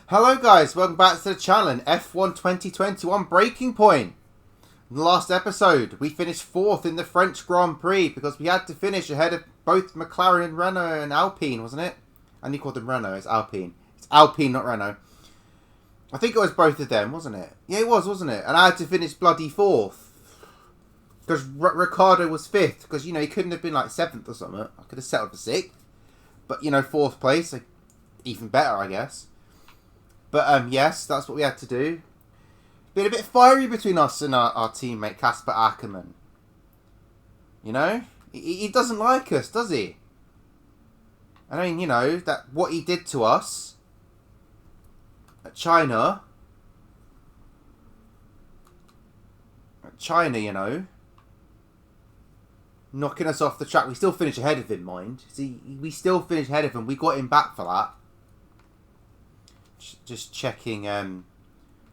Hello guys, welcome back to the channel. F1 2021 Breaking Point. In the last episode, we finished 4th in the French Grand Prix because we had to finish ahead of both McLaren, Renault and Alpine, wasn't it? And you called them Renault, it's Alpine. It's Alpine, not Renault. I think it was both of them, wasn't it? Yeah, it was, wasn't it? And I had to finish bloody 4th. Because Ricciardo was 5th. Because, you know, he couldn't have been like 7th or something. I could have settled for 6th. But, you know, 4th place, like, even better, I guess. But, yes, that's what we had to do. Been a bit fiery between us and our teammate, Casper Ackermann. You know? He doesn't like us, does he? I mean, you know, that what he did to us at China, you know, knocking us off the track. We still finished ahead of him, mind. See, we still finished ahead of him. We got him back for that. Just checking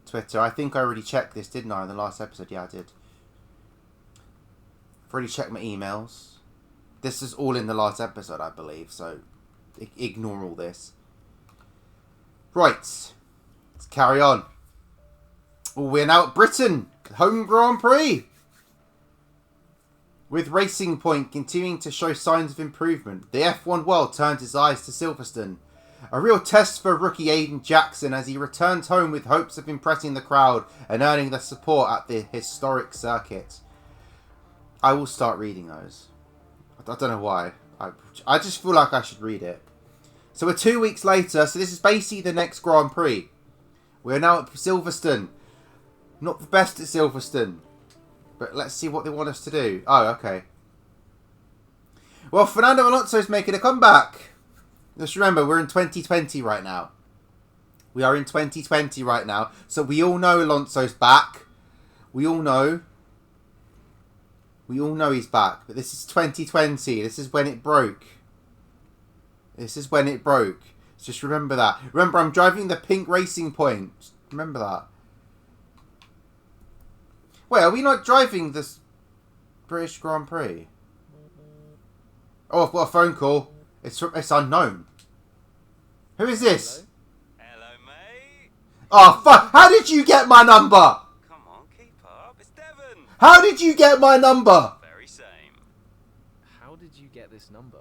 Twitter. I think I already checked this, didn't I, in the last episode? Yeah, I did. I've already checked my emails. This is all in the last episode, I believe, so ignore all this. Right. Let's carry on. We're now at Britain. Home Grand Prix. With Racing Point continuing to show signs of improvement, the F1 world turned his eyes to Silverstone. A real test for rookie Aiden Jackson as he returns home with hopes of impressing the crowd and earning their support at the historic circuit. I will start reading those. I don't know why. I just feel like I should read it. So we're 2 weeks later, so this is basically the next Grand Prix. We're now at Silverstone. Not the best at Silverstone. But let's see what they want us to do. Oh, okay. Well, Fernando Alonso's making a comeback. Just remember, we're in 2020 right now. We are in 2020 right now. So we all know Alonso's back. We all know. We all know he's back. But this is 2020. This is when it broke. This is when it broke. Just remember that. Remember, I'm driving the pink Racing Point. Just remember that. Wait, are we not driving this British Grand Prix? Oh, I've got a phone call. It's unknown. Who is this? Hello, mate. Oh, fuck. How did you get my number? Come on, keep up. It's Devon. How did you get my number? Very same. How did you get this number?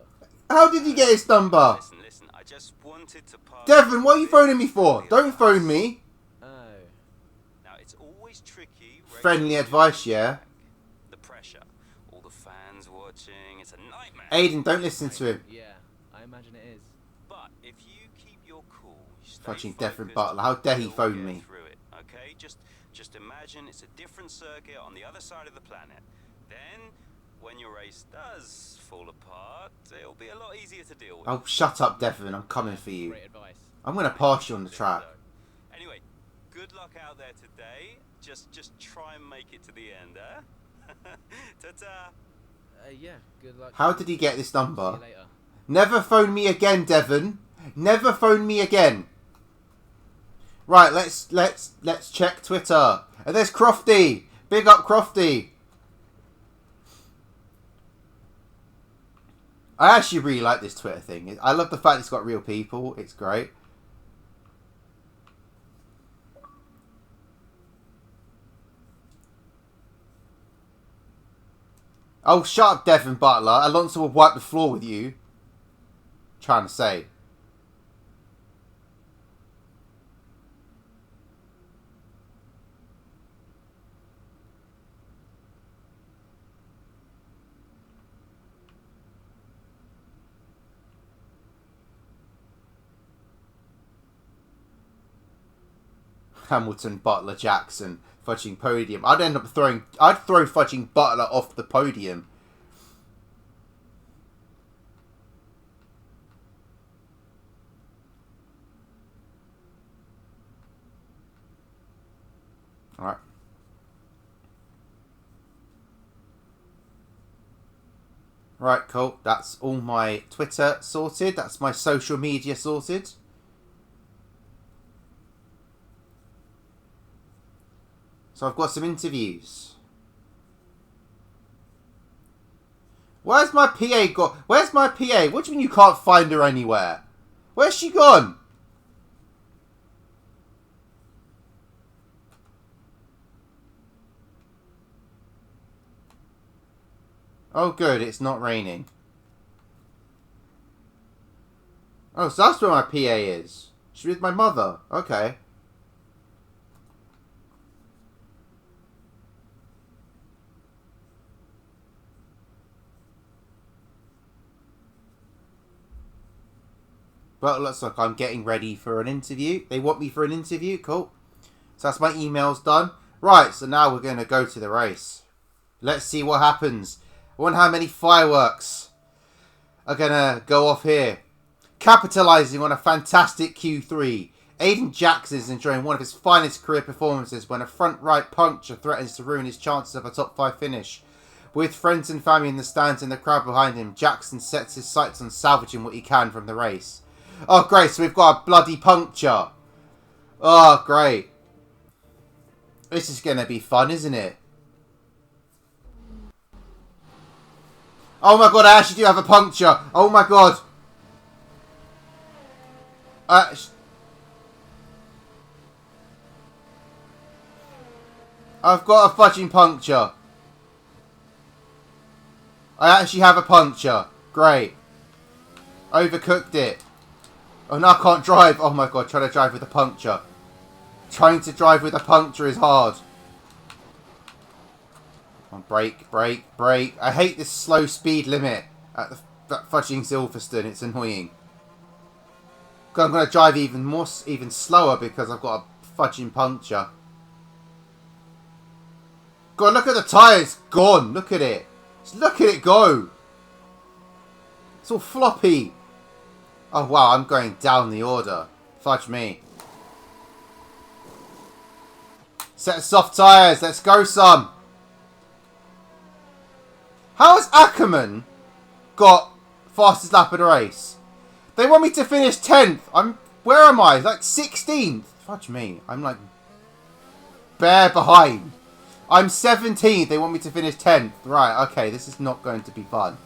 How did you get his number? Listen. I just wanted to pass. Devon, what are you phoning me for? Don't phone me. Oh. Now, it's always tricky. Friendly advice, yeah? The pressure. All the fans watching. It's a nightmare. Aiden, don't listen to him. Yeah, I imagine it is. But if you keep your cool, you stay Fucking focused, Devon Butler. How dare he you'll phone get me? through it, okay? Just imagine it's a different circuit on the other side of the planet. Then, when your race does fall apart, it'll be a lot easier to deal with. Oh, shut up, Devon. I'm coming for you. Great advice. I'm going to pass you on the track. Anyway, good luck out there today. Just try and make it to the end, eh? Ta-ta. Yeah, good luck. How did he get this See you number? later. Never phone me again, Devon. Never phone me again. Right, let's check Twitter. And there's Crofty. Big up Crofty. I actually really like this Twitter thing. I love the fact it's got real people. It's great. Oh, shut up, Devon Butler. Alonso will wipe the floor with you. Trying to say. Hamilton, Butler, Jackson, fudging podium. I'd throw fudging Butler off the podium. Alright. Right, cool. That's all my Twitter sorted. That's my social media sorted. So I've got some interviews. Where's my PA got? Where's my PA? What do you mean you can't find her anywhere? Where's she gone? Oh, good. It's not raining. Oh, so that's where my PA is. She's with my mother. Okay. Well, it looks like I'm getting ready for an interview. They want me for an interview. Cool. So that's my emails done. Right, so now we're going to go to the race. Let's see what happens. I wonder how many fireworks are going to go off here. Capitalising on a fantastic Q3, Aiden Jackson is enjoying one of his finest career performances when a front right puncture threatens to ruin his chances of a top 5 finish. With friends and family in the stands and the crowd behind him, Jackson sets his sights on salvaging what he can from the race. Oh, great, so we've got a bloody puncture. Oh, great. This is going to be fun, isn't it? Oh my god, I actually do have a puncture. Oh my god. I've got a fudging puncture. I actually have a puncture. Great. Overcooked it. Oh, no, I can't drive. Oh my god, trying to drive with a puncture. Trying to drive with a puncture is hard. Come on, brake, brake, brake. I hate this slow speed limit at that fudging Silverstone. It's annoying. God, I'm going to drive even slower because I've got a fudging puncture. God, look at the tyres. Gone. Look at it. Just look at it go. It's all floppy. Oh, wow. I'm going down the order. Fudge me. Set of soft tyres. Let's go some. How has Ackerman got fastest lap of the race? They want me to finish 10th. Where am I? Like 16th. Fudge me. I'm like bare behind. I'm 17th. They want me to finish 10th. Right, okay. This is not going to be fun.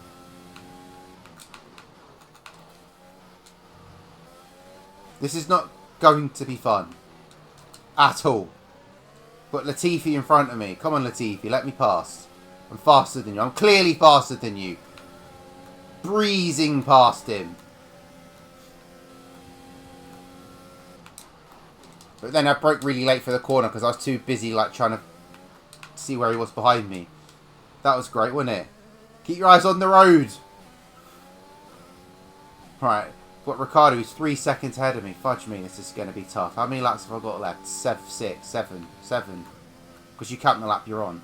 This is not going to be fun. At all. Got Latifi in front of me. Come on, Latifi. Let me pass. I'm faster than you. I'm clearly faster than you. Breezing past him. But then I broke really late for the corner because I was too busy like trying to see where he was behind me. That was great, wasn't it? Keep your eyes on the road. Right. Got Ricardo who's 3 seconds ahead of me. Fudge me, this is going to be tough. How many laps have I got left? 7. Because you count the lap you're on.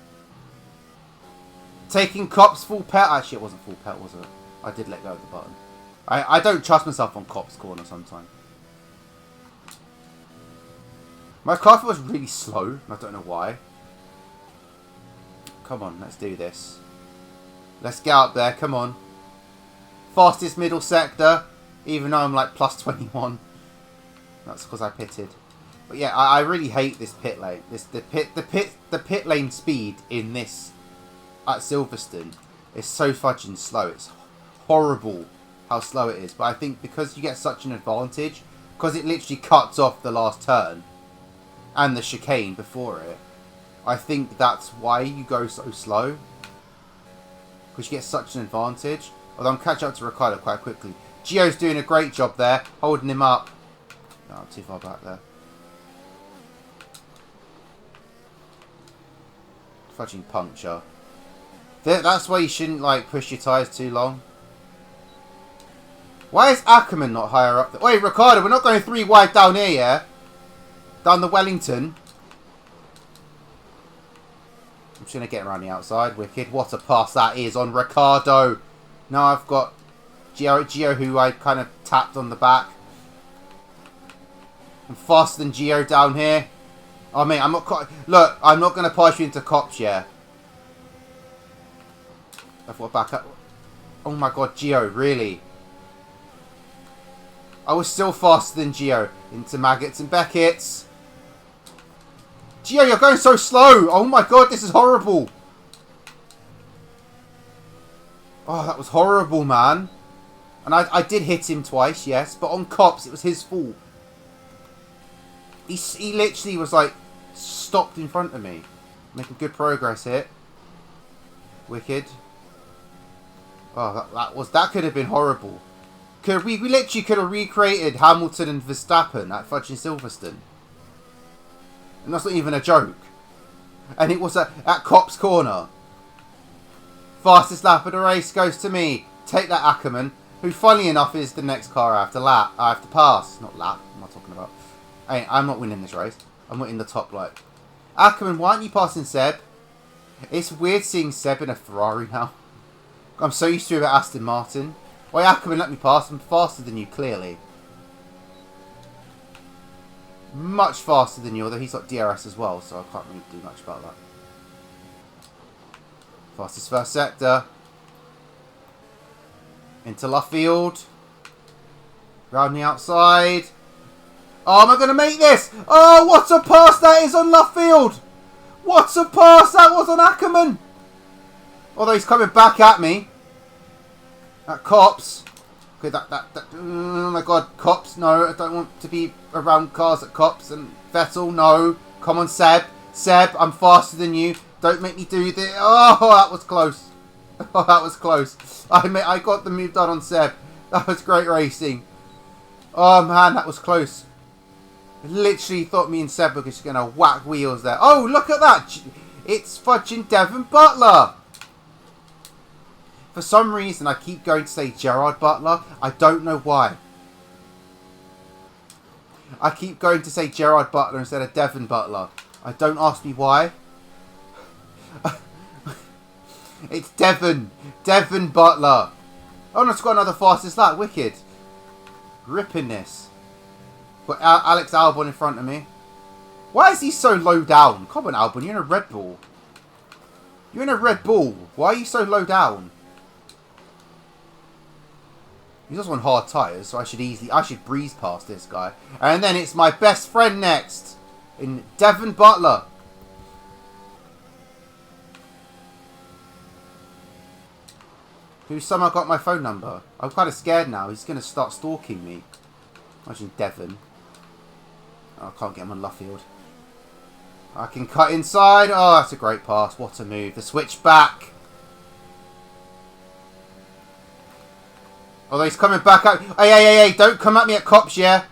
Taking Cops full pet. Actually, it wasn't full pet, was it? I did let go of the button. I don't trust myself on Cops corner sometimes. My car was really slow. I don't know why. Come on, let's do this. Let's get up there. Come on. Fastest middle sector. Even though I'm like plus 21. That's because I pitted. But yeah, I really hate this pit lane. The pit lane speed in this at Silverstone is so fudging slow. It's horrible how slow it is. But I think because you get such an advantage, because it literally cuts off the last turn and the chicane before it, I think that's why you go so slow. Because you get such an advantage. Although I'm catching up to Ricardo quite quickly. Gio's doing a great job there, holding him up. No, I'm too far back there. Fudging puncture. That's why you shouldn't like push your tyres too long. Why is Ackerman not higher up there? Wait, Ricardo, we're not going 3 wide down here, yeah? Down the Wellington. I'm just going to get around the outside. Wicked. What a pass that is on Ricardo. Now I've got Gio, who I kind of tapped on the back. I'm faster than Gio down here. Oh, mate, I'm not quite... Look, I'm not going to pass you into Cops, yeah. I've got back up. Oh, my God, Gio, really? I was still faster than Gio. Into Maggots and Beckett's. Gio, you're going so slow. Oh, my God, this is horrible. Oh, that was horrible, man. And I did hit him twice, yes. But on Cops, it was his fault. He literally was like stopped in front of me. Making good progress here. Wicked. Oh, that could have been horrible. We literally could have recreated Hamilton and Verstappen at fudging Silverstone. And that's not even a joke. And it was at Cop's Corner. Fastest lap of the race goes to me. Take that, Ackerman. Who, funnily enough, is the next car I have to pass. Not lap. What am I talking about? I'm not winning this race. I'm not in the top, like. Ackerman, why aren't you passing Seb? It's weird seeing Seb in a Ferrari now. I'm so used to it at Aston Martin. Why, Ackerman, let me pass. I'm faster than you, clearly. Much faster than you, although he's got DRS as well, so I can't really do much about that. Fastest first sector. Into left field. Round the outside. Oh, am I going to make this? Oh, what a pass that is on left field. What a pass that was on Ackerman. Although he's coming back at me. At Cops. Okay, oh my god, Cops, no. I don't want to be around cars at Cops. And Vettel, no. Come on, Seb. Seb, I'm faster than you. Don't make me do this. Oh, that was close. Oh, that was close. I got the move done on Seb. That was great racing. Oh, man, that was close. I literally thought me and Seb were just going to whack wheels there. Oh, look at that. It's fudging Devon Butler. For some reason, I keep going to say Gerard Butler. I don't know why. I keep going to say Gerard Butler instead of Devon Butler. I don't ask me why. It's Devon Butler. Oh, no, it's got another fastest lap. Wicked. Ripping this. Got Alex Albon in front of me. Why is he so low down? Come on, Albon. You're in a Red Bull. You're in a Red Bull. Why are you so low down? He's also on hard tyres, so I should breeze past this guy. And then it's my best friend next. In Devon Butler. Who somehow got my phone number. I'm kind of scared now. He's going to start stalking me. Imagine Devon. Oh, I can't get him on Luffield. I can cut inside. Oh, that's a great pass. What a move. The switch back. Although he's coming back out. Hey, don't come at me at Cops, yeah?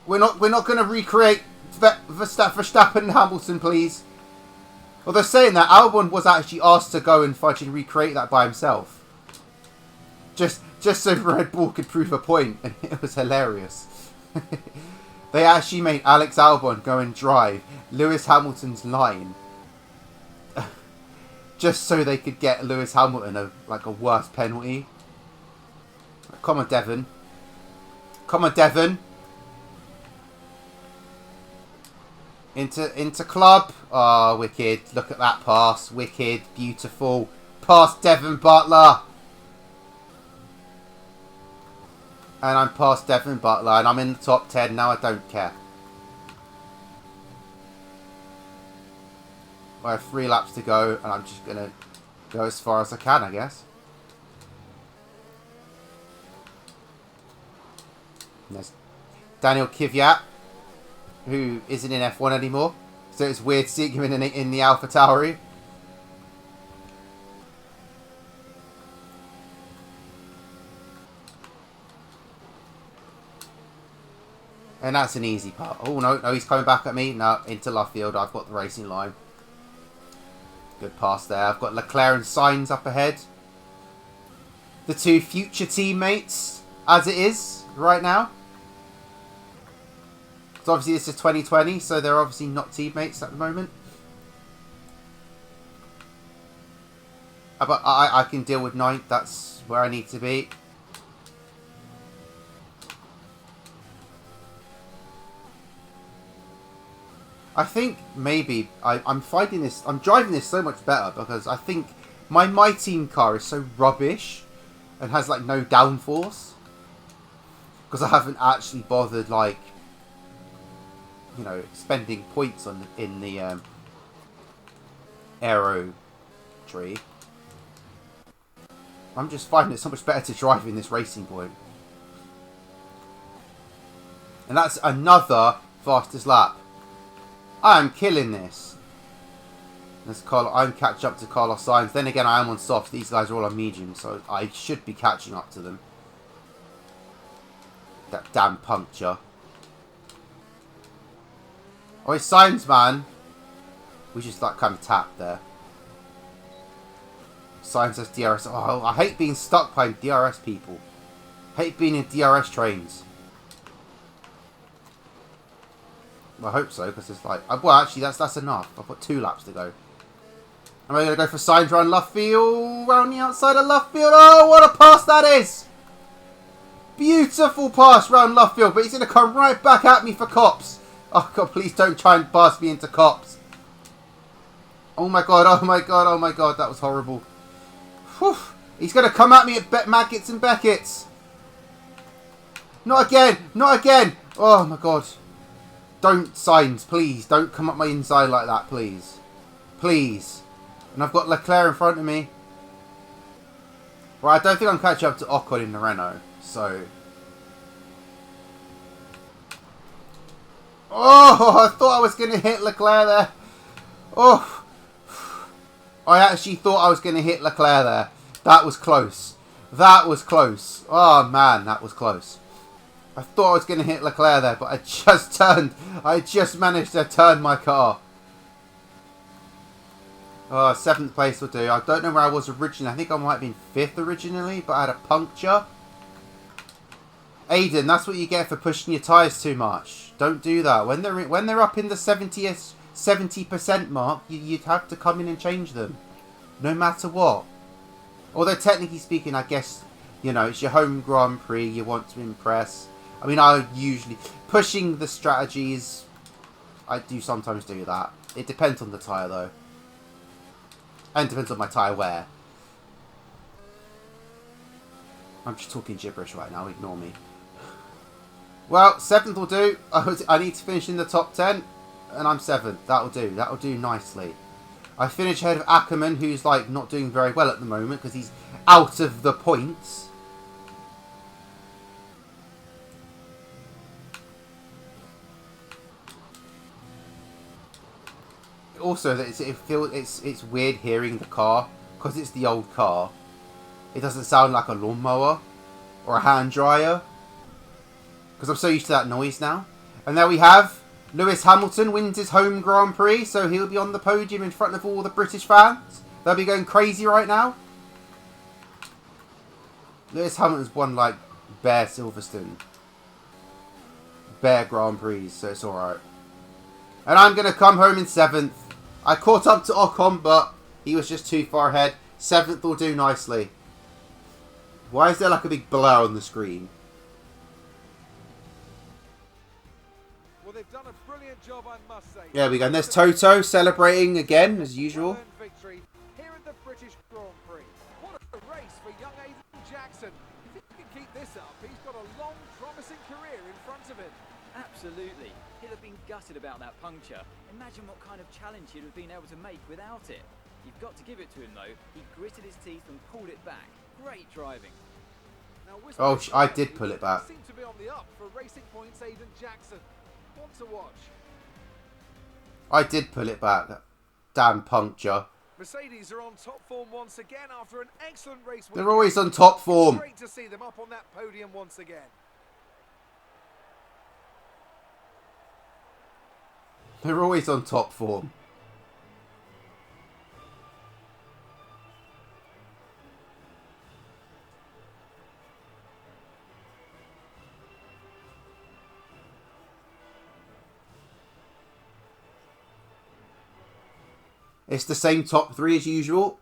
We're not going to recreate Verstappen and Hamilton, please. Although saying that, Albon was actually asked to go and fudge and recreate that by himself. Just so Red Bull could prove a point, and it was hilarious. They actually made Alex Albon go and drive Lewis Hamilton's line. Just so they could get Lewis Hamilton a worse penalty. Come on, Devon. Come on, Devon. Into club. Oh, wicked. Look at that pass. Wicked. Beautiful. Past Devon Butler. And I'm past Devon Butler. And I'm in the top 10 now. I don't care. I have 3 laps to go. And I'm just going to go as far as I can, I guess. And there's Daniel Kvyat, who isn't in F1 anymore. So it's weird seeing him in the AlphaTauri. And that's an easy part. Oh, no, he's coming back at me. No, into left field. I've got the racing line. Good pass there. I've got Leclerc and Sainz up ahead. The 2 future teammates, as it is right now. So obviously this is 2020, so they're obviously not teammates at the moment. But I can deal with 9th. That's where I need to be. I think maybe I'm finding this. I'm driving this so much better because I think my team car is so rubbish and has like no downforce. Because I haven't actually bothered spending points in the aero tree. I'm just finding it so much better to drive in this racing point. And that's another fastest lap. I'm killing this. I'm catching up to Carlos Sainz. Then again, I am on soft. These guys are all on medium, so I should be catching up to them. That damn puncture. Oh, it's Sainz, man. We just like kind of tapped there. Sainz has DRS. Oh, I hate being stuck by DRS people. Hate being in DRS trains. Well, I hope so, because it's like... Well, actually, that's enough. I've got 2 laps to go. Am I going to go for Sainz around left field? Round the outside of left field. Oh, what a pass that is! Beautiful pass round left field, but he's going to come right back at me for cops. Oh, God, please don't try and pass me into cops. Oh, my God, oh, my God, oh, my God. That was horrible. Whew. He's going to come at me at Maggots and Beckett's. Not again, not again. Oh, my God. Don't, Sainz, please. Don't come up my inside like that, please. Please. And I've got Leclerc in front of me. Right, I don't think I'm catching up to Ocon in the Renault. So... Oh, I thought I was going to hit Leclerc there. Oh. I actually thought I was going to hit Leclerc there. That was close. That was close. Oh, man, that was close. I thought I was going to hit Leclerc there, but I just turned. I just managed to turn my car. Oh, 7th place will do. I don't know where I was originally. I think I might have been 5th originally, but I had a puncture. Aiden, that's what you get for pushing your tyres too much. Don't do that. When they're up in the 70% mark, you'd have to come in and change them. No matter what. Although technically speaking, I guess, you know, it's your home Grand Prix. You want to impress. I mean, I usually... Pushing the strategies, I do sometimes do that. It depends on the tyre, though. And depends on my tyre wear. I'm just talking gibberish right now. Ignore me. Well, 7th will do. I need to finish in the top 10. And I'm 7th. That'll do. That'll do nicely. I finish ahead of Ackerman, who's, like, not doing very well at the moment because he's out of the points. Also, it's weird hearing the car because it's the old car. It doesn't sound like a lawnmower or a hand dryer because I'm so used to that noise now. And there we have Lewis Hamilton wins his home Grand Prix, so he'll be on the podium in front of all the British fans. They'll be going crazy right now. Lewis Hamilton's won like bare Silverstone, bare Grand Prix, so it's alright. And I'm going to come home in 7th. I caught up to Ocon, but he was just too far ahead. 7th will do nicely. Why is there like a big blur on the screen? Well, they've done a brilliant job, I must say. There we go. And there's Toto celebrating again, as usual. Victory here at the British Grand Prix. What a race for young Aiden Jackson. If he can keep this up, he's got a long, promising career in front of him. Absolutely. He'll have been gutted about that puncture. Imagine what kind of challenge he'd have been able to make without it. You've got to give it to him, though. He gritted his teeth and pulled it back. Great driving. Now, Oh, I did pull it back. Seem to be on the up for Racing Point's Aiden Jackson. Want to watch? I did pull it back. That damn puncture. Mercedes are on top form once again after an excellent race. They're always on top form. Great to see them up on that podium once again. They're always on top form. It's the same top 3 as usual.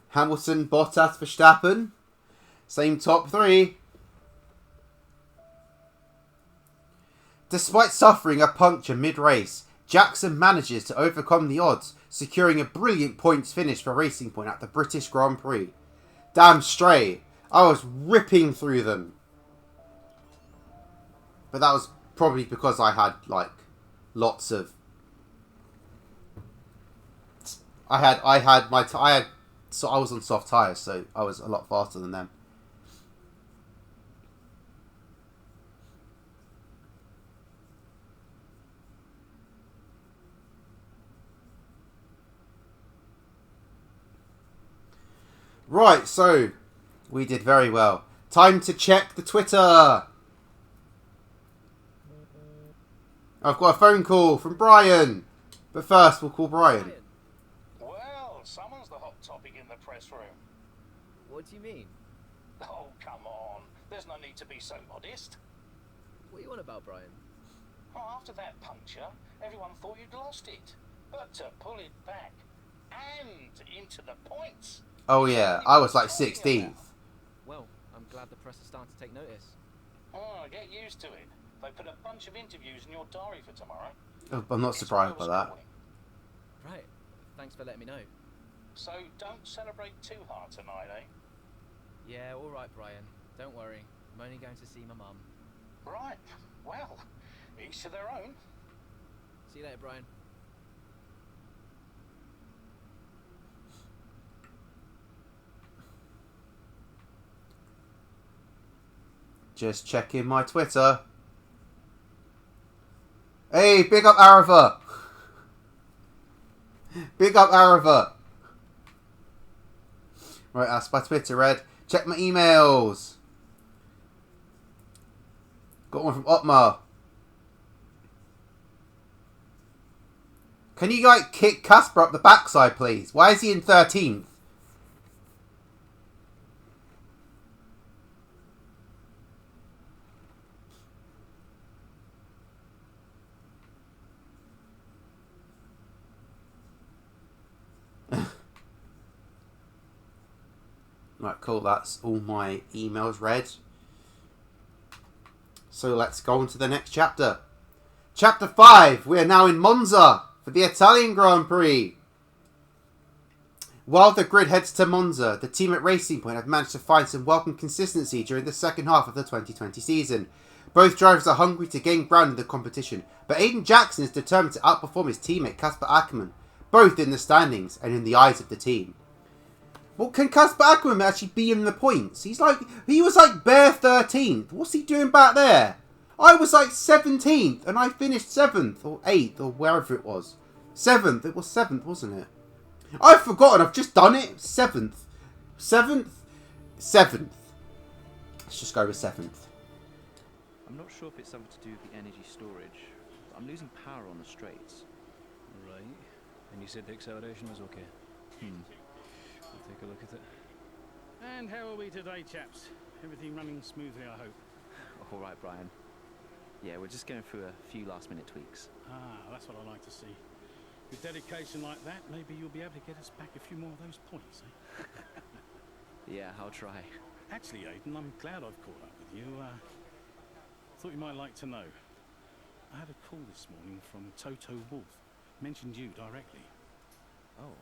Hamilton, Bottas, Verstappen. Same top 3. Despite suffering a puncture mid-race, Jackson manages to overcome the odds, securing a brilliant points finish for Racing Point at the British Grand Prix. Damn straight. I was ripping through them. But that was probably because I had, like, lots of... So I was on soft tyres, so I was a lot faster than them. Right, so we did very well. Time to check the Twitter. I've got a phone call from Brian. But first, we'll call Brian. Well, someone's the hot topic in the press room. What do you mean? Oh, come on. There's no need to be so modest. What are you on about, Brian? Oh, after that puncture, everyone thought you'd lost it. But to pull it back and into the points. Oh yeah, I was like 16th. Well, I'm glad the press is starting to take notice. Oh, get used to it. They put a bunch of interviews in your diary for tomorrow. Oh, I'm not surprised by that. Right. Thanks for letting me know. So don't celebrate too hard tonight, eh? Yeah, all right, Brian. Don't worry. I'm only going to see my mum. Right. Well, each to their own. See you later, Brian. Just checking my Twitter. Hey, big up Arava. Big up Arava. Right, that's my Twitter, Red. Check my emails. Got one from Otmar. Can you like kick Casper up the backside, please? Why is he in 13th? Right, cool. That's all my emails read. So let's go on to the next chapter. Chapter 5. We are now in Monza for the Italian Grand Prix. While the grid heads to Monza, the team at Racing Point have managed to find some welcome consistency during the second half of the 2020 season. Both drivers are hungry to gain ground in the competition, but Aiden Jackson is determined to outperform his teammate Casper Ackermann, both in the standings and in the eyes of the team. Well, can Casper Ackermann actually be in the points? He was like bare 13th. What's he doing back there? I was like 17th and I finished 7th or 8th or wherever it was. 7th. It was 7th, wasn't it? I've forgotten. I've just done it. 7th. 7th. 7th. Let's just go with 7th. I'm not sure if it's something to do with the energy storage, but I'm losing power on the straights. Right. And you said the acceleration was okay? I'll take a look at it. And how are we today, chaps? Everything running smoothly, I hope. All right, Brian. Yeah, we're just going through a few last-minute tweaks. Ah, that's what I like to see. With dedication like that, maybe you'll be able to get us back a few more of those points, eh? Yeah, I'll try. Actually, Aiden, I'm glad I've caught up with you. Thought you might like to know. I had a call this morning from Toto Wolff. Mentioned you directly. Oh.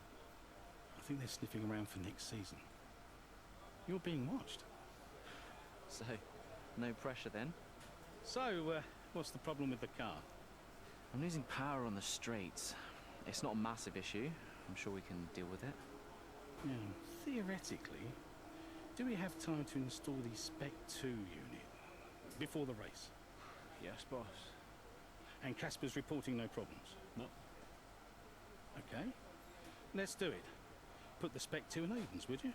I think they're sniffing around for next season. You're being watched. So, no pressure then? So, what's the problem with the car? I'm losing power on the straights. It's not a massive issue. I'm sure we can deal with it. Yeah, theoretically, do we have time to install the Spec 2 unit before the race? Yes, boss. And Casper's reporting no problems? No. Okay, let's do it. Put the Spec 2 in Aiden's, would you?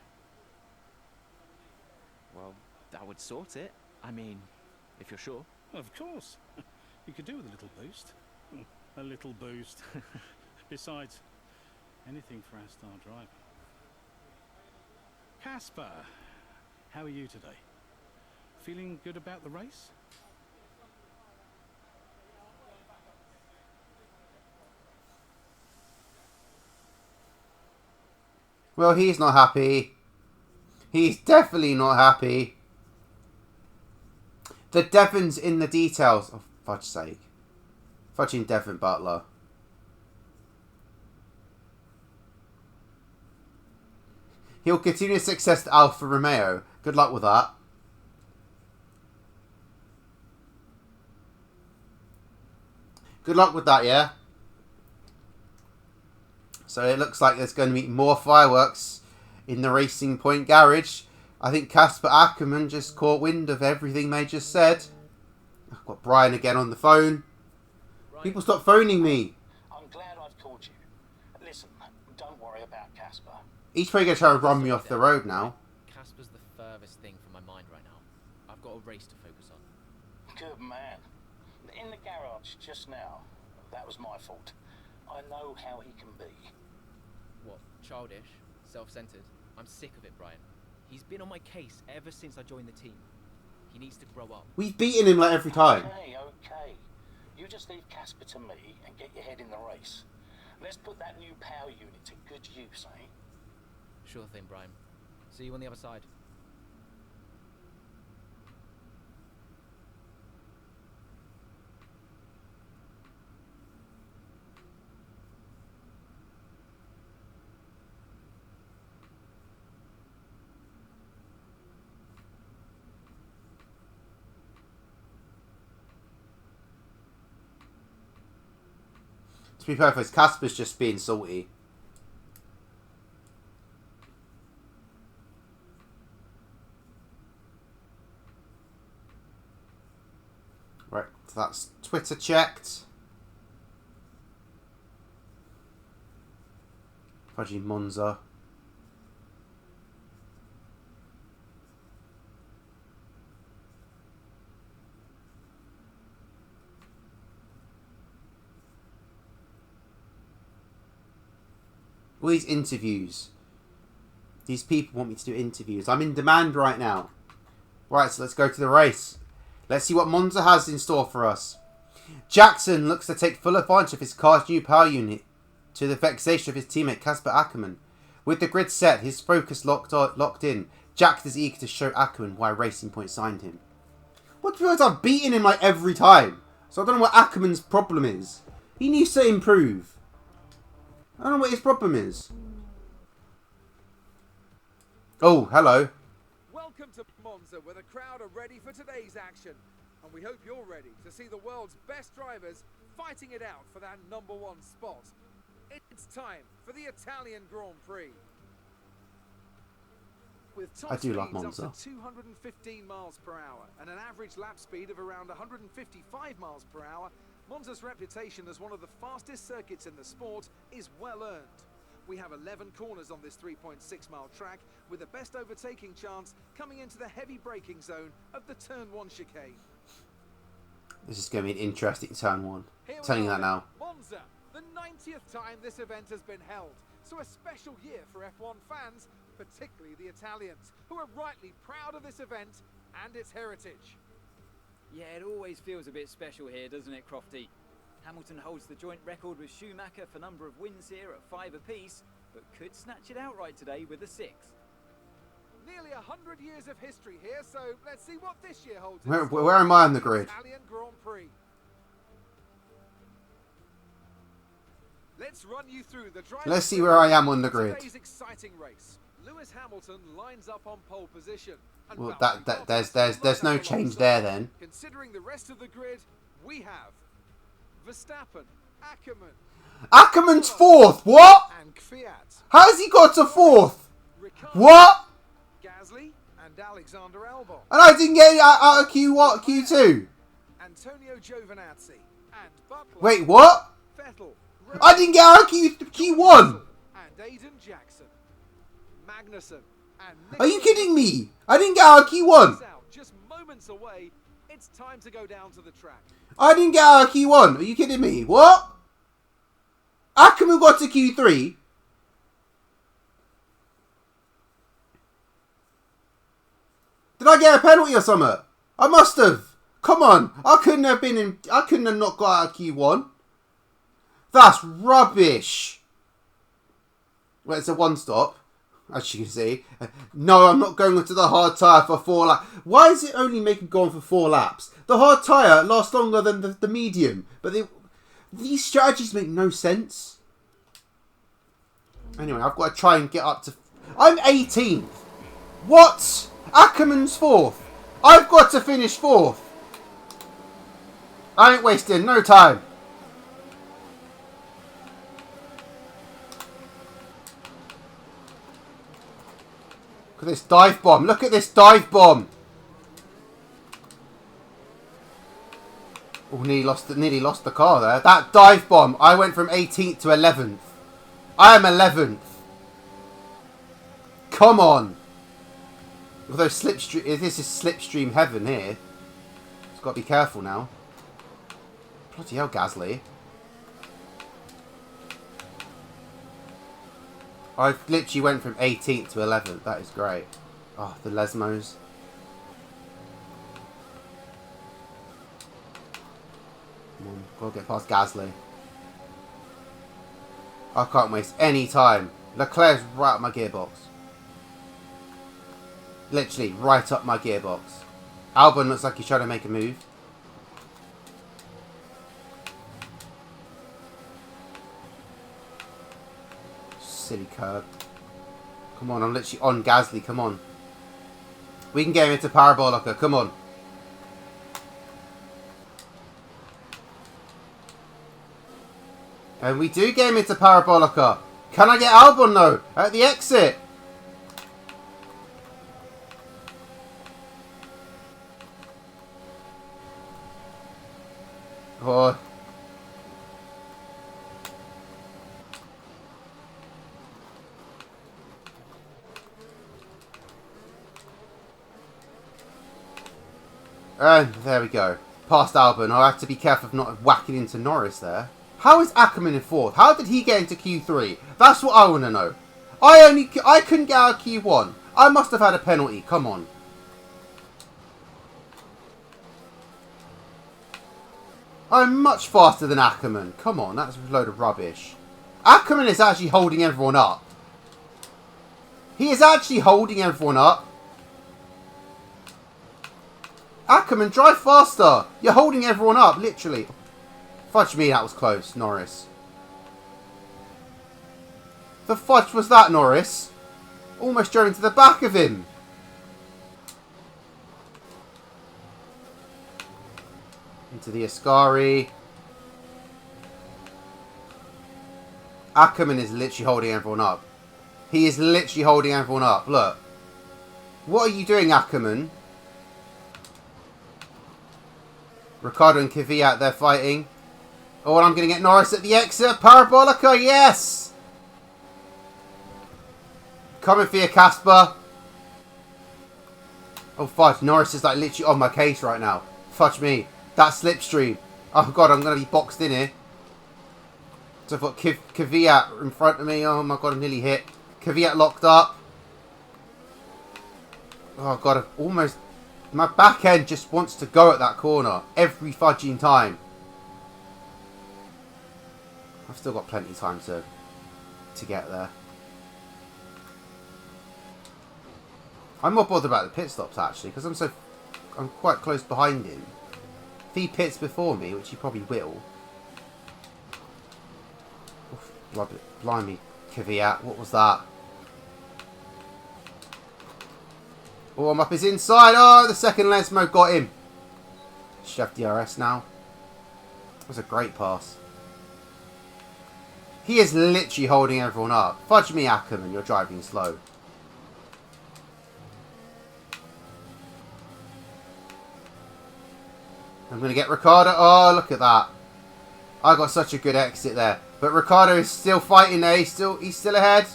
Well, that would sort it. I mean, if you're sure. Of course. You could do with a little boost. A little boost. Besides, anything for our star driver. Casper, how are you today? Feeling good about the race? Well, he's not happy. He's definitely not happy. The Devon's in the details. Oh, fudge's sake. Fudging Devon Butler. He'll continue his success to Alfa Romeo. Good luck with that. Good luck with that, yeah? So it looks like there's going to be more fireworks in the Racing Point garage. I think Casper Ackermann just caught wind of everything they just said. I've got Brian again on the phone. Right. People stop phoning me. I'm glad I've called you. Listen, don't worry about Casper. He's probably going to try to run me off the road now. Casper's the furthest thing from my mind right now. I've got a race to focus on. Good man. In the garage just now. That was my fault. I know how he can be. What, childish? Self-centered? I'm sick of it, Brian. He's been on my case ever since I joined the team. He needs to grow up. We've beaten him like every time. Okay. You just leave Casper to me and get your head in the race. Let's put that new power unit to good use, eh? Sure thing, Brian. See you on the other side. To be perfect, Casper's just being salty. Right, so that's Twitter checked. Fudgy Monza. All these interviews. These people want me to do interviews. I'm in demand right now. Right, so let's go to the race. Let's see what Monza has in store for us. Jackson looks to take full advantage of his car's new power unit, to the vexation of his teammate Casper Ackerman. With the grid set, his focus locked in, Jackson is eager to show Ackerman why Racing Point signed him. What do you I've beaten him like every time? So I don't know what Ackerman's problem is. He needs to improve. I don't know what his problem is. Oh, hello. Welcome to Monza, where the crowd are ready for today's action. And we hope you're ready to see the world's best drivers fighting it out for that #1 spot. It's time for the Italian Grand Prix. With top I do love speeds Monza. up to 215 miles per hour and an average lap speed of around 155 miles per hour, Monza's reputation as one of the fastest circuits in the sport is well earned. We have 11 corners on this 3.6-mile track, with the best overtaking chance coming into the heavy braking zone of the Turn 1 chicane. This is going to be an interesting turn one. Here I'm telling we you are that now. Monza, the 90th time this event has been held. So a special year for F1 fans, particularly the Italians, who are rightly proud of this event and its heritage. Yeah, it always feels a bit special here, doesn't it, Crofty? Hamilton holds the joint record with Schumacher for number of wins here at 5 apiece, but could snatch it outright today with a 6. Nearly 100 years of history here, so let's see what this year holds. Where am I on the grid? Italian Grand Prix. Let's run you through the driver. Let's see where I am on the grid. Today's exciting race. Lewis Hamilton lines up on pole position. And Well, Valtteri there's no Bottas change there then. Considering the rest of the grid, we have Verstappen, Ackerman, Ackerman's fourth. What? and Kvyat. How's he got to fourth? Ricardo, What? Gasly, and Alexander Albon. And I didn't get out of Q2. Antonio Giovinazzi and Butler. Wait, what? Vettel. I didn't get out of Q1. And Aiden Jackson. Magnussen and Are you kidding me? I didn't get out of Q1. Out just moments away. It's time to go down to the track. I didn't get out of Q1. Are you kidding me? What? Ackerman got to Q3. Did I get a penalty or something? I must have. Come on. I couldn't have not got out of Q1. That's rubbish. Well, it's a one stop, as you can see. No, I'm not going into the hard tyre for 4 laps. Why is it only making go on for 4 laps? The hard tyre lasts longer than the medium. But these strategies make no sense. Anyway, I've got to try and get up to... I'm 18th. What? Ackerman's 4th. I've got to finish 4th. I ain't wasting no time. Look at this dive bomb. Look at this dive bomb. Oh, nearly lost the car there. That dive bomb. I went from 18th to 11th. I am 11th. come on. Although slipstream, this is slipstream heaven here. It's got to be careful now. Bloody hell, Gasly. I literally went from 18th to 11th. That is great. Oh, the Lesmos. Come on, gotta get past Gasly. I can't waste any time. Leclerc's right up my gearbox. Literally, right up my gearbox. Albon looks like he's trying to make a move. Silly curb. Come on, I'm literally on Gasly, come on. We can get him into Parabolica, come on. And we do get him into Parabolica. Can I get Albon though? At the exit. Oh. And there we go. Past Albon. I have to be careful of not whacking into Norris there. How is Ackerman in 4th? How did he get into Q3? That's what I want to know. I couldn't get out of Q1. I must have had a penalty. Come on. I'm much faster than Ackerman. Come on, that's a load of rubbish. Ackerman is actually holding everyone up. He is actually holding everyone up. Ackerman, drive faster. You're holding everyone up, literally. Fudge me, that was close, Norris. The fudge was that, Norris? Almost drove into the back of him. Into the Ascari. Ackerman is literally holding everyone up. He is literally holding everyone up. Look. What are you doing, Ackerman? Ricciardo and Kvyat, they're fighting. Oh, and I'm going to get Norris at the exit. Parabolica, yes! Coming for you, Casper. Oh, fudge. Norris is like literally on my case right now. Fudge me. That slipstream. Oh, God, I'm going to be boxed in here. So I've got Kvyat in front of me. Oh, my God, I'm nearly hit. Kvyat locked up. Oh, God, I've almost... My back end just wants to go at that corner. Every fudging time. I've still got plenty of time to get there. I'm more bothered about the pit stops actually, because I'm quite close behind him. If he pits before me, which he probably will. Oof, blimey, Kvyat, what was that? Oh, I'm up his inside. Oh, the second Lesmo got him. Chef DRS now. That was a great pass. He is literally holding everyone up. Fudge me, Ackerman, you're driving slow. I'm going to get Ricciardo. Oh, look at that. I got such a good exit there. But Ricciardo is still fighting there. He's still ahead.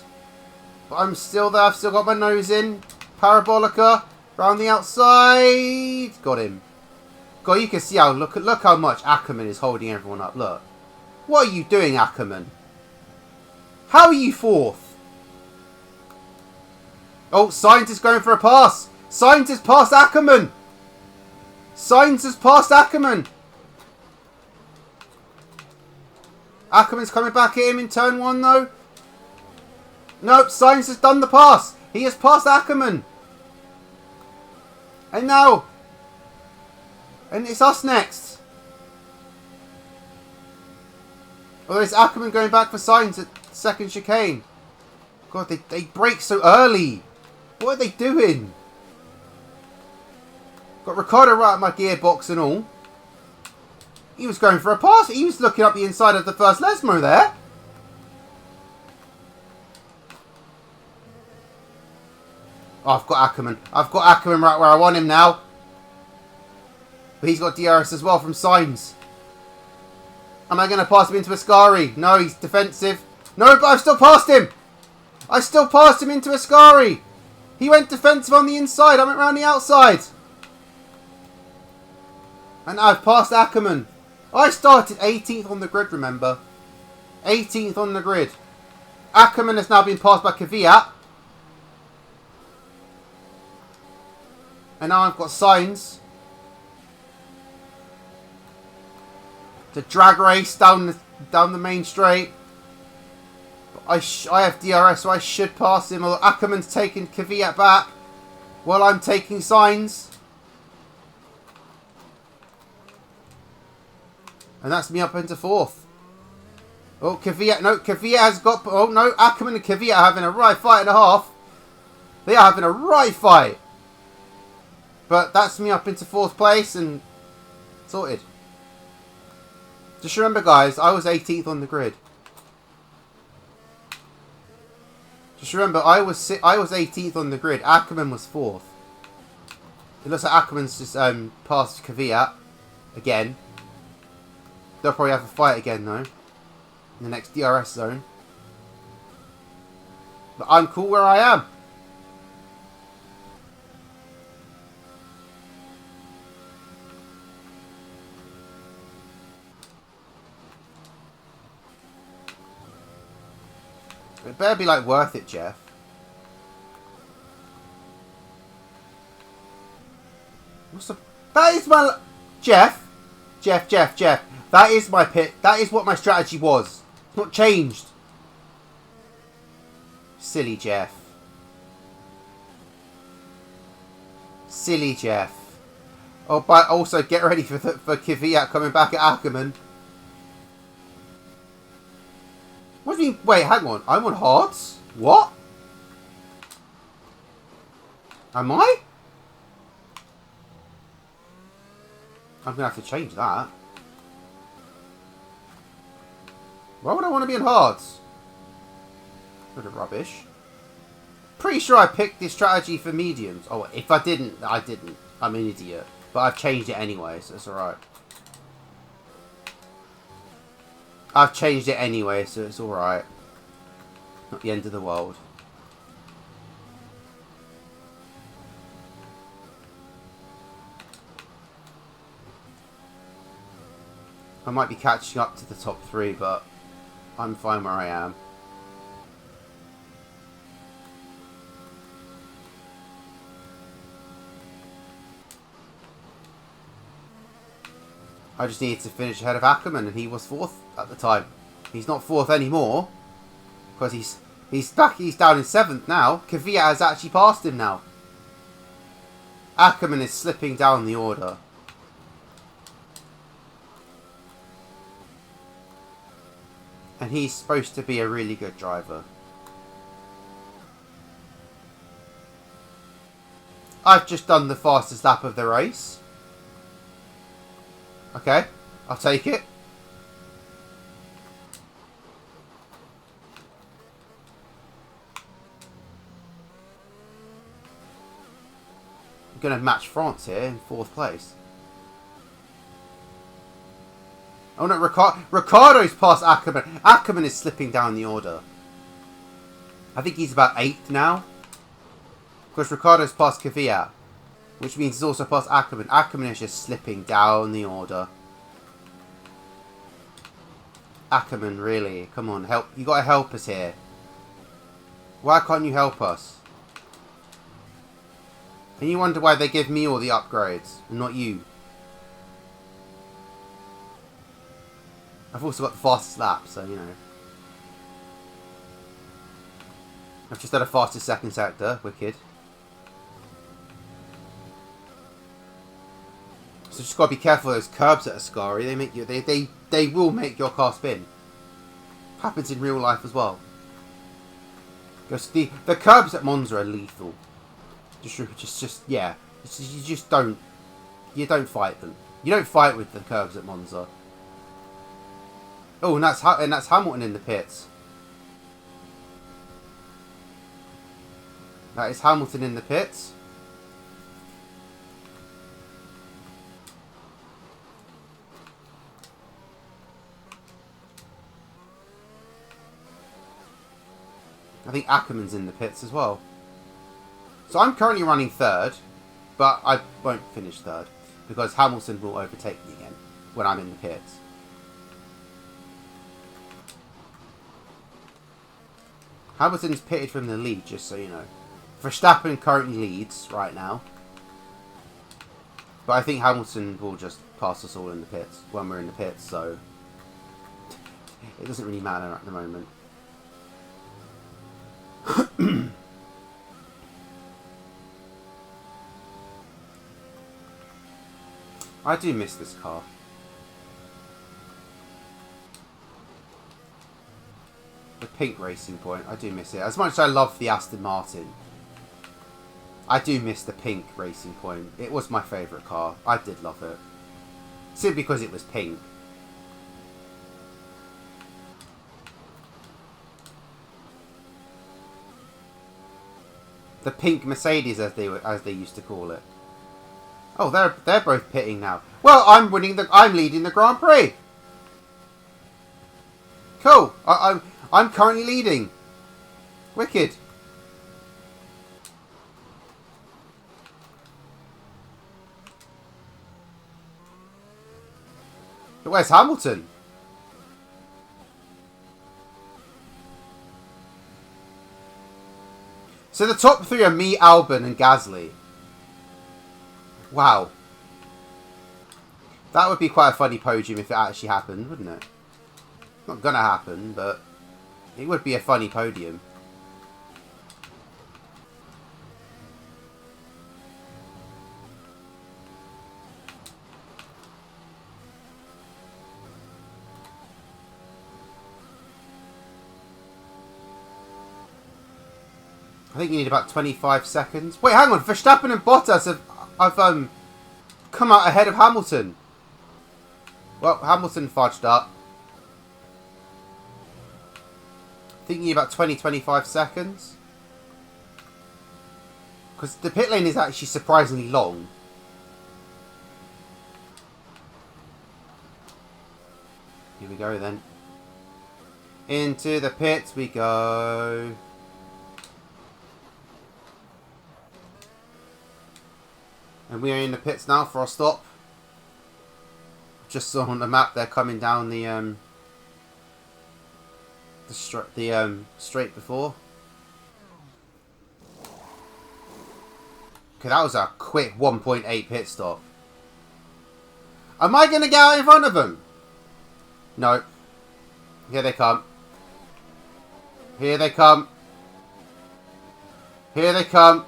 But I'm still there. I've still got my nose in. Parabolica. Round the outside. Got him. God, you can see how... Look how much Ackerman is holding everyone up. Look. What are you doing, Ackerman? How are you 4th? Oh, Sainz is going for a pass. Sainz has passed Ackerman. Sainz has passed Ackerman. Ackerman's coming back at him in turn 1 though. Nope, Sainz has done the pass. He has passed Ackerman. And now. And it's us next. Although it's Ackerman going back for Sainz at second chicane. God, they brake so early. What are they doing? Got Ricciardo right at my gearbox and all. He was going for a pass. He was looking up the inside of the first Lesmo there. Oh, I've got Ackerman. I've got Ackerman right where I want him now. But he's got DRS as well from Sainz. Am I going to pass him into Ascari? No, he's defensive. No, but I've still passed him. I still passed him into Ascari. He went defensive on the inside. I went round the outside. And now I've passed Ackerman. I started 18th on the grid, remember. 18th on the grid. Ackerman has now been passed by Kvyat. And now I've got signs to drag race down the main straight. But I have DRS, so I should pass him. Although Ackerman's taking Kvyat back while I'm taking signs. And that's me up into 4th. Oh, Kvyat, no, Kvyat has got... Oh, no, Ackerman and Kvyat are having a right fight and a half. They are having a right fight. But that's me up into 4th place and sorted. Just remember, guys, I was 18th on the grid. Just remember, I was 18th on the grid. Ackerman was 4th. It looks like Ackerman's just passed Kvyat again. They'll probably have a fight again, though, in the next DRS zone. But I'm cool where I am. It better be, like, worth it, Jeff. What's the... That is my... Jeff. That is my pit. That is what my strategy was. It's not changed. Silly Jeff. Silly Jeff. Oh, but also get ready for Kvyat coming back at Ackerman. What do you mean? Wait, hang on. I'm on hards? What? Am I? I'm going to have to change that. Why would I want to be in hards? Bit of rubbish. Pretty sure I picked this strategy for mediums. Oh, if I didn't, I didn't. I'm an idiot. But I've changed it anyway, so it's alright. I've changed it anyway, so it's alright. Not the end of the world. I might be catching up to the top 3, but I'm fine where I am. I just needed to finish ahead of Ackerman, and he was 4th at the time. He's not 4th anymore, because he's down in 7th now. Kvyat has actually passed him now. Ackerman is slipping down the order. And he's supposed to be a really good driver. I've just done the fastest lap of the race. Okay, I'll take it. I'm going to match France here in 4th place. Oh no, Ricardo's past Ackerman. Ackerman is slipping down the order. I think he's about 8th now. Because Ricardo's past Kvyat. Which means he's also past Ackerman. Ackerman is just slipping down the order. Ackerman, really? Come on, help. You gotta help us here. Why can't you help us? And you wonder why they give me all the upgrades and not you. I've also got the fastest lap, so you know. I've just had a fastest second sector, wicked. So just gotta be careful of those curbs at Ascari. They make you they will make your car spin. Happens in real life as well. Because the curbs at Monza are lethal. Just yeah. You just don't fight them. You don't fight with the curbs at Monza. Oh, and that's Hamilton in the pits. That is Hamilton in the pits. I think Ackerman's in the pits as well. So I'm currently running third, but I won't finish third because Hamilton will overtake me again when I'm in the pits. Hamilton's pitted from the lead, just so you know. Verstappen currently leads right now. But I think Hamilton will just pass us all in the pits when we're in the pits, so it doesn't really matter at the moment. I do miss this car. The pink Racing Point, I do miss it. As much as I love the Aston Martin, I do miss the pink Racing Point. It was my favourite car. I did love it. Simply because it was pink. The pink Mercedes, as they used to call it. Oh, they're both pitting now. Well, I'm leading the Grand Prix. Cool. I'm currently leading. Wicked. But where's Hamilton? So the top three are me, Albon, and Gasly. Wow. That would be quite a funny podium if it actually happened, wouldn't it? Not gonna happen, but it would be a funny podium. I think you need about 25 seconds. Wait, hang on. Verstappen and Bottas have come out ahead of Hamilton. Well, Hamilton fudged up. I think you need about 20-25 seconds. Because the pit lane is actually surprisingly long. Here we go then. Into the pits we go. And we are in the pits now for our stop. Just saw on the map they're coming down the straight before. Okay, that was a quick 1.8 pit stop. Am I going to get out in front of them? No. Here they come. Here they come. Here they come.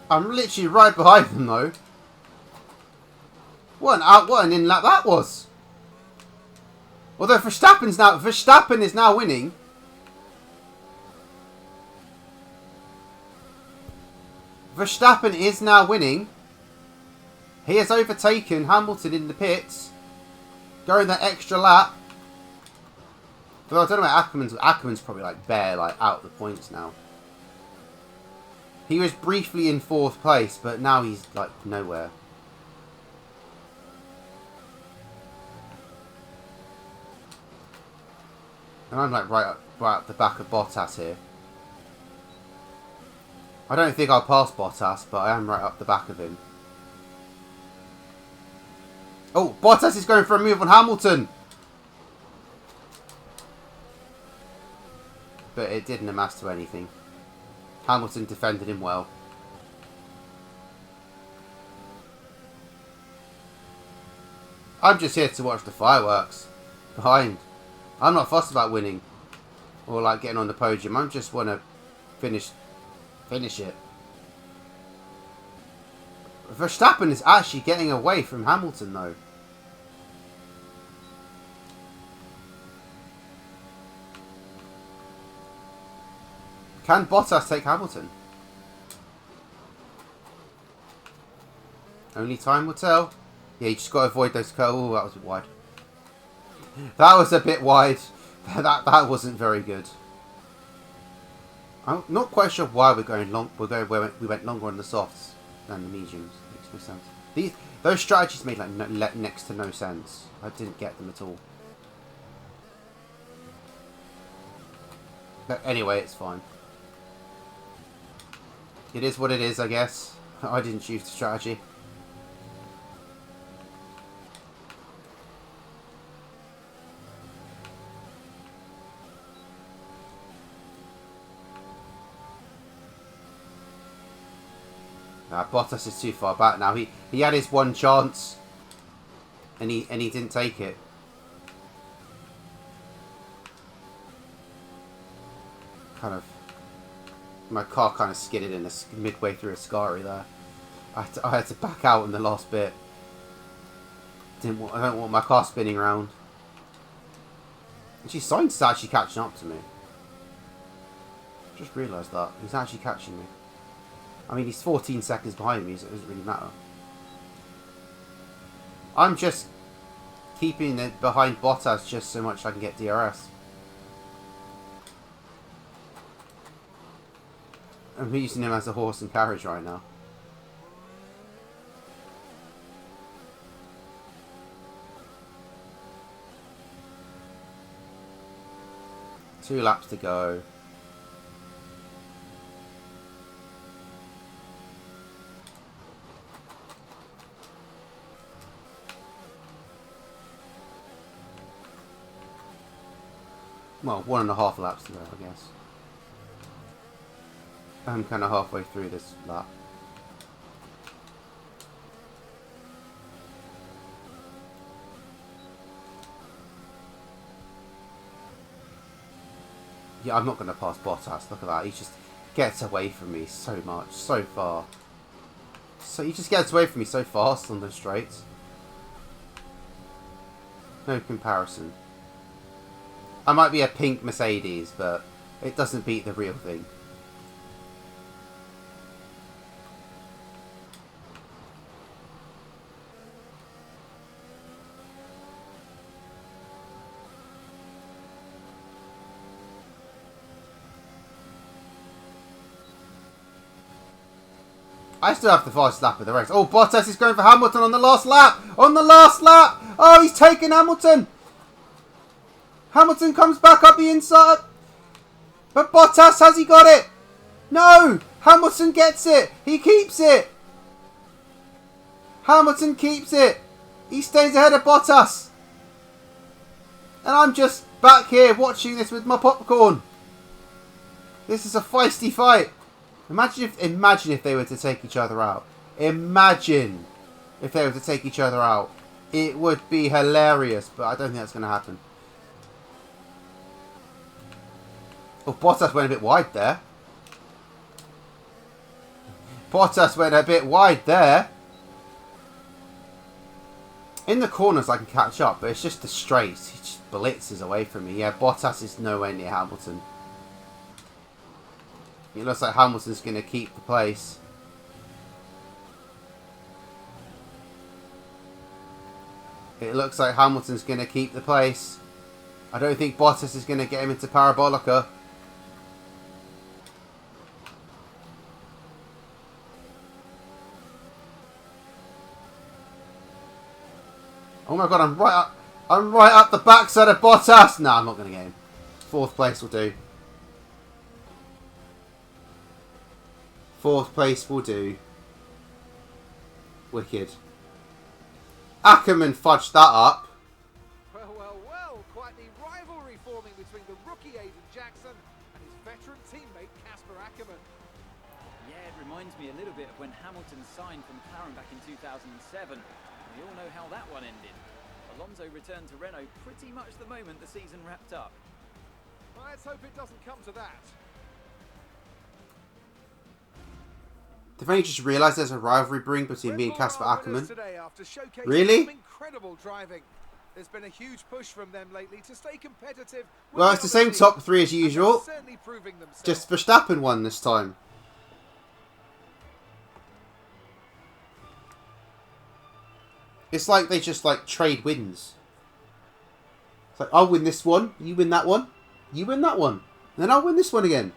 I'm literally right behind them though. What an in-lap that was. Although Verstappen is now winning. Verstappen is now winning. He has overtaken Hamilton in the pits. Going that extra lap. But I don't know where Ackerman's probably out the points now. He was briefly in 4th place, but now he's nowhere. And I'm right at the back of Bottas here. I don't think I'll pass Bottas, but I am right up the back of him. Oh, Bottas is going for a move on Hamilton. But it didn't amass to anything. Hamilton defended him well. I'm just here to watch the fireworks behind. I'm not fussed about winning or getting on the podium. I just want to finish it. Verstappen is actually getting away from Hamilton though. Can Bottas take Hamilton? Only time will tell. Yeah, you just got to avoid those curls. Oh, that was a bit wide. That was a bit wide. That wasn't very good. I'm not quite sure why we're going long. We went longer on the softs than the mediums. Makes no sense. Those strategies made next to no sense. I didn't get them at all. But anyway, it's fine. It is what it is, I guess. I didn't choose the strategy. Bottas is too far back now. He had his one chance, and he didn't take it. My car kind of skidded in midway through a scary there. I had to back out in the last bit. I don't want my car spinning around. And geez, Sainz actually catching up to me. Just realised that he's actually catching me. I mean, he's 14 seconds behind me, so it doesn't really matter. I'm just keeping it behind Bottas just so much I can get DRS. I'm using him as a horse and carriage right now. Two laps to go. Well, 1.5 laps to go, I guess. I'm kind of halfway through this lap. Yeah, I'm not going to pass Bottas. Look at that. He just gets away from me so much, so far. So he just gets away from me so fast on the straights. No comparison. I might be a pink Mercedes, but it doesn't beat the real thing. I still have the fastest lap of the race. Oh, Bottas is going for Hamilton on the last lap! On the last lap! Oh, he's taken Hamilton! Hamilton comes back up the inside. But Bottas, has he got it? No! Hamilton gets it! He keeps it! Hamilton keeps it! He stays ahead of Bottas! And I'm just back here watching this with my popcorn. This is a feisty fight. Imagine if they were to take each other out. Imagine if they were to take each other out. It would be hilarious, but I don't think that's going to happen. Oh, Bottas went a bit wide there. Bottas went a bit wide there. In the corners I can catch up, but it's just the straights. He just blitzes away from me. Yeah, Bottas is nowhere near Hamilton. It looks like Hamilton's going to keep the place. It looks like Hamilton's going to keep the place. I don't think Bottas is going to get him into Parabolica. Oh my god, I'm right up the backside of Bottas. No, I'm not going to get him. 4th place will do. 4th place will do. Wicked. Ackerman fudged that up. Well, quite the rivalry forming between the rookie Aiden Jackson and his veteran teammate Casper Ackerman. Yeah, it reminds me a little bit of when Hamilton signed for McLaren back in 2007. We all know how that one ended. Alonso returned to Renault pretty much the moment the season wrapped up. Let's hope it doesn't come to that. They've only just realised there's a rivalry brewing between me and Casper Ackerman. Really? Incredible driving. There's been a huge push from them lately to stay competitive. Well, it's the same top 3 as usual. Just Verstappen won this time. It's like they just trade wins. It's like, I'll win this one, you win that one, you win that one, and then I'll win this one again.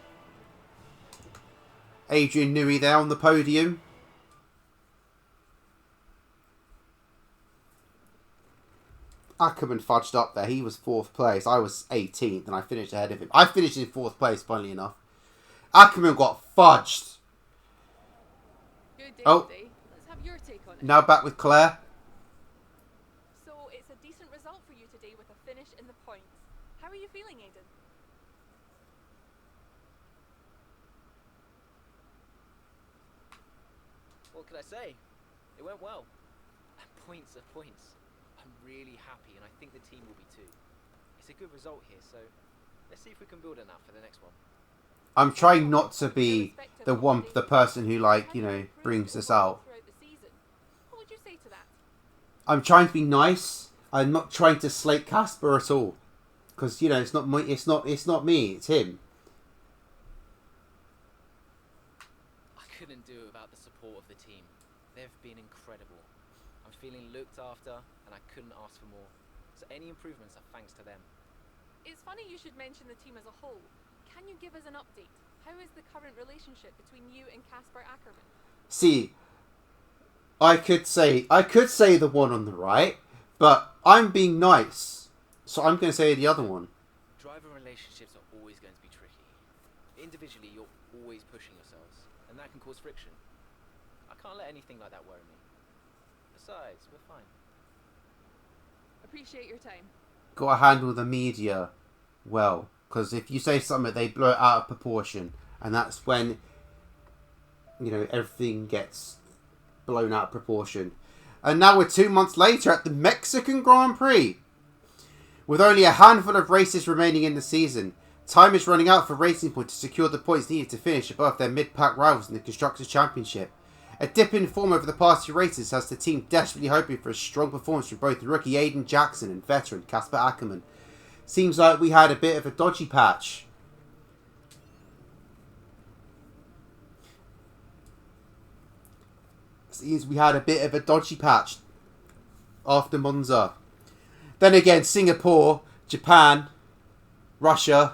Adrian Newey there on the podium. Ackerman fudged up there. He was 4th place. I was 18th and I finished ahead of him. I finished in 4th place, funnily enough. Ackerman got fudged. Good day Oh. today. Let's have your take on it. Now back with Claire. So it's a decent result for you today with a finish in the points. How are you feeling, Aidan? What could I say? It went well. Points are points. I'm really happy, and I think the team will be too. It's a good result here, so let's see if we can build on that for the next one. I'm trying not to be the person who, like, you know, brings this out. Throughout the season. What would you say to that? I'm trying to be nice. I'm not trying to slate Casper at all, because, you know, it's not me. It's not me. It's him. I couldn't do it without the support of the team. They've been incredible. I'm feeling looked after, and I couldn't ask for more. So any improvements are thanks to them. It's funny you should mention the team as a whole. Can you give us an update? How is the current relationship between you and Casper Ackerman? See, I could say the one on the right, but I'm being nice, so I'm going to say the other one. Driver relationships are always going to be tricky. Individually, you're always pushing yourselves, and that can cause friction. I can't let anything like that worry me. Besides, we're fine. Appreciate your time. Got to handle the media well, because if you say something, they blow it out of proportion, and that's when, you know, everything gets blown out of proportion. And now we're 2 months later at the Mexican Grand Prix. With only a handful of races remaining in the season, time is running out for Racing Point to secure the points needed to finish above their mid-pack rivals in the Constructors' Championship. A dip in form over the past 2 races has the team desperately hoping for a strong performance from both rookie Aidan Jackson and veteran Casper Ackerman. Seems like we had a bit of a dodgy patch. After Monza. Then again, Singapore, Japan, Russia.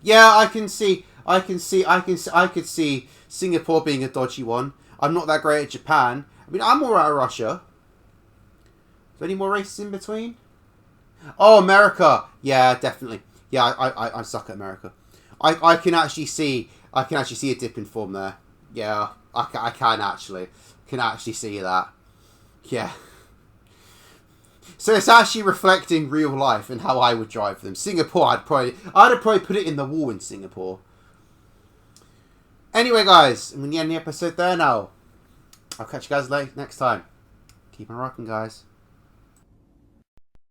Yeah, I could see Singapore being a dodgy one. I'm not that great at Japan. I mean, I'm alright at Russia. Is there any more races in between? Oh, America. Yeah, definitely. Yeah, I suck at America. I can actually see a dip in form there. Yeah, I can actually see that. Yeah. So it's actually reflecting real life and how I would drive them. Singapore, I'd have probably put it in the wall in Singapore. Anyway, guys, I'm going to end the episode there now. I'll catch you guys next time. Keep on rocking, guys.